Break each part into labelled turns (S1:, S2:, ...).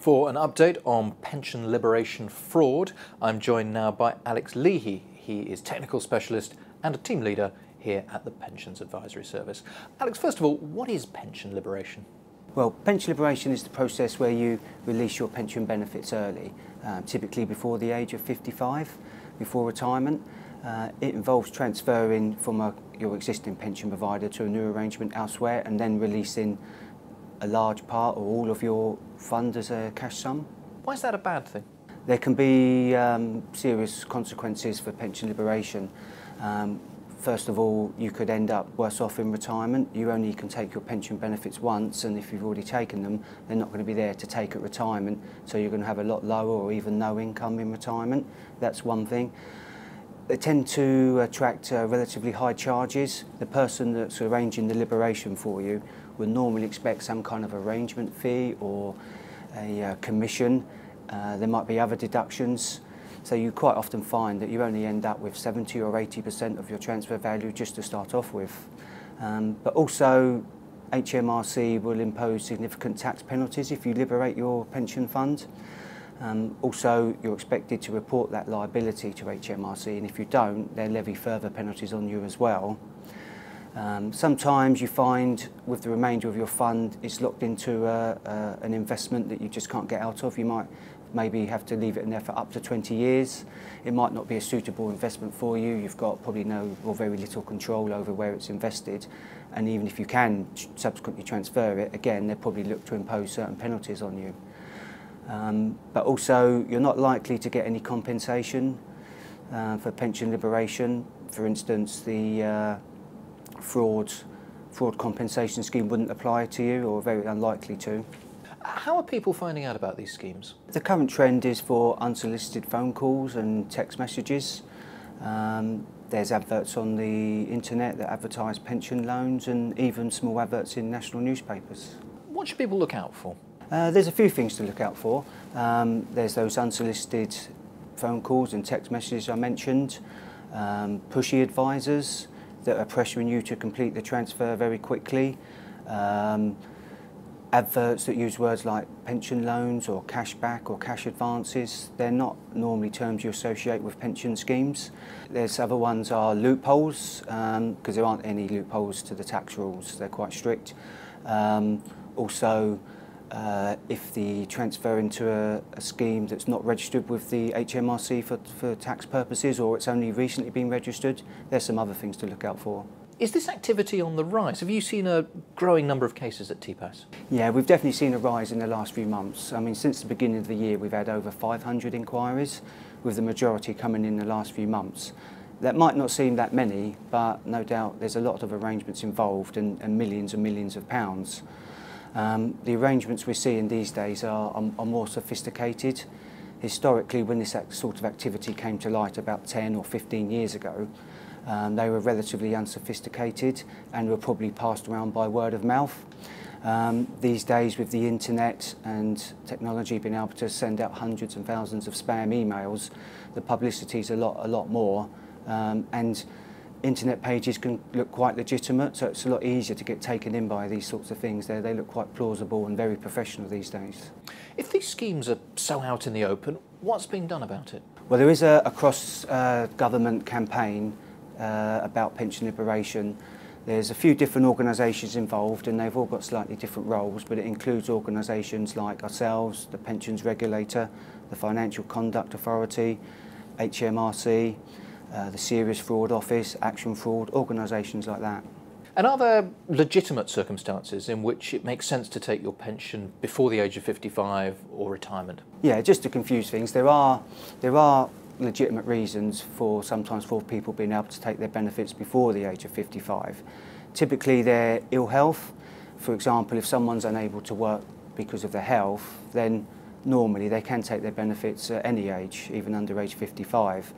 S1: For an update on pension liberation fraud, I'm joined now by Alex Leahy. He is technical specialist and a team leader here at the Pensions Advisory Service. Alex, first of all, what is pension liberation?
S2: Well, pension liberation is the process where you release your pension benefits early, typically before the age of 55, before retirement. It involves transferring from your existing pension provider to a new arrangement elsewhere and then releasing a large part or all of your fund as a cash sum.
S1: Why is that a bad thing?
S2: There can be serious consequences for pension liberation. First of all, you could end up worse off in retirement. You only can take your pension benefits once, and if you've already taken them, they're not going to be there to take at retirement, so you're going to have a lot lower or even no income in retirement. That's one thing. They tend to attract relatively high charges. The person that's arranging the liberation for you will normally expect some kind of arrangement fee or a commission. There might be other deductions. So you quite often find that you only end up with 70 or 80% of your transfer value just to start off with. But also HMRC will impose significant tax penalties if you liberate your pension fund. Also, you're expected to report that liability to HMRC, and if you don't, they'll levy further penalties on you as well. Sometimes you find with the remainder of your fund it's locked into an investment that you just can't get out of. You might maybe have to leave it in there for up to 20 years. It might not be a suitable investment for you. You've got probably no or very little control over where it's invested, and even if you can subsequently transfer it, again, they'll probably look to impose certain penalties on you. But also, you're not likely to get any compensation for pension liberation. For instance, the fraud compensation scheme wouldn't apply to you, or very unlikely to.
S1: How are people finding out about these schemes?
S2: The current trend is for unsolicited phone calls and text messages. There's adverts on the internet that advertise pension loans, and even small adverts in national newspapers.
S1: What should people look out for?
S2: There's a few things to look out for. There's those unsolicited phone calls and text messages I mentioned, pushy advisors that are pressuring you to complete the transfer very quickly, adverts that use words like pension loans or cash back or cash advances. They're not normally terms you associate with pension schemes. There's other ones are loopholes, because there aren't any loopholes to the tax rules. They're quite strict. Also, if the transfer into a scheme that's not registered with the HMRC for tax purposes, or it's only recently been registered, there's some other things to look out for.
S1: Is this activity on the rise? Have you seen a growing number of cases at TPAS?
S2: Yeah, we've definitely seen a rise in the last few months. I mean, since the beginning of the year, we've had over 500 inquiries, with the majority coming in the last few months. That might not seem that many, but no doubt there's a lot of arrangements involved and millions of pounds. The arrangements we're seeing these days are more sophisticated. Historically, when this sort of activity came to light about 10 or 15 years ago, they were relatively unsophisticated and were probably passed around by word of mouth. These days, with the internet and technology being able to send out hundreds and thousands of spam emails, the publicity is a lot more, and internet pages can look quite legitimate, so it's a lot easier to get taken in by these sorts of things. They look quite plausible and very professional these days.
S1: If these schemes are so out in the open, what's being done about it?
S2: Well, there is a cross-government campaign about pension liberation. There's a few different organisations involved, and they've all got slightly different roles, but it includes organisations like ourselves, the Pensions Regulator, the Financial Conduct Authority, HMRC, the Serious Fraud Office, Action Fraud, organisations like that.
S1: And are there legitimate circumstances in which it makes sense to take your pension before the age of 55 or retirement? Yeah,
S2: just to confuse things, there are legitimate reasons sometimes for people being able to take their benefits before the age of 55. Typically they're ill health. For example, if someone's unable to work because of their health, then normally they can take their benefits at any age, even under age 55.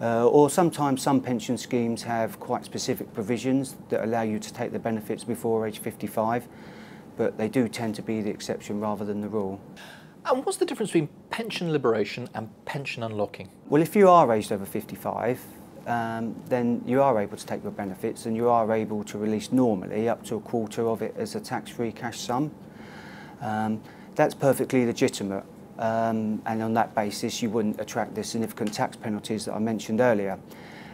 S2: Or sometimes some pension schemes have quite specific provisions that allow you to take the benefits before age 55, but they do tend to be the exception rather than the rule.
S1: And what's the difference between pension liberation and pension unlocking?
S2: Well, if you are aged over 55, then you are able to take your benefits, and you are able to release normally up to a quarter of it as a tax-free cash sum. That's perfectly legitimate. and on that basis you wouldn't attract the significant tax penalties that I mentioned earlier.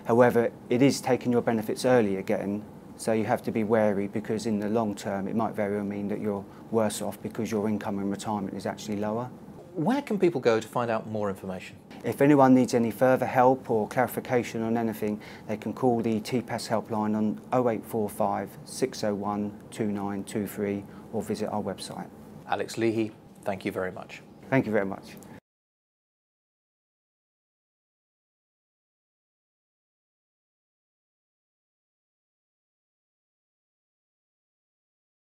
S2: However, it is taking your benefits early again, so you have to be wary, because in the long term it might very well mean that you're worse off because your income in retirement is actually lower.
S1: Where can people go to find out more information?
S2: If anyone needs any further help or clarification on anything, they can call the TPAS helpline on 0845 601 2923 or visit our website.
S1: Alex Leahy, thank you very much.
S2: Thank you very much.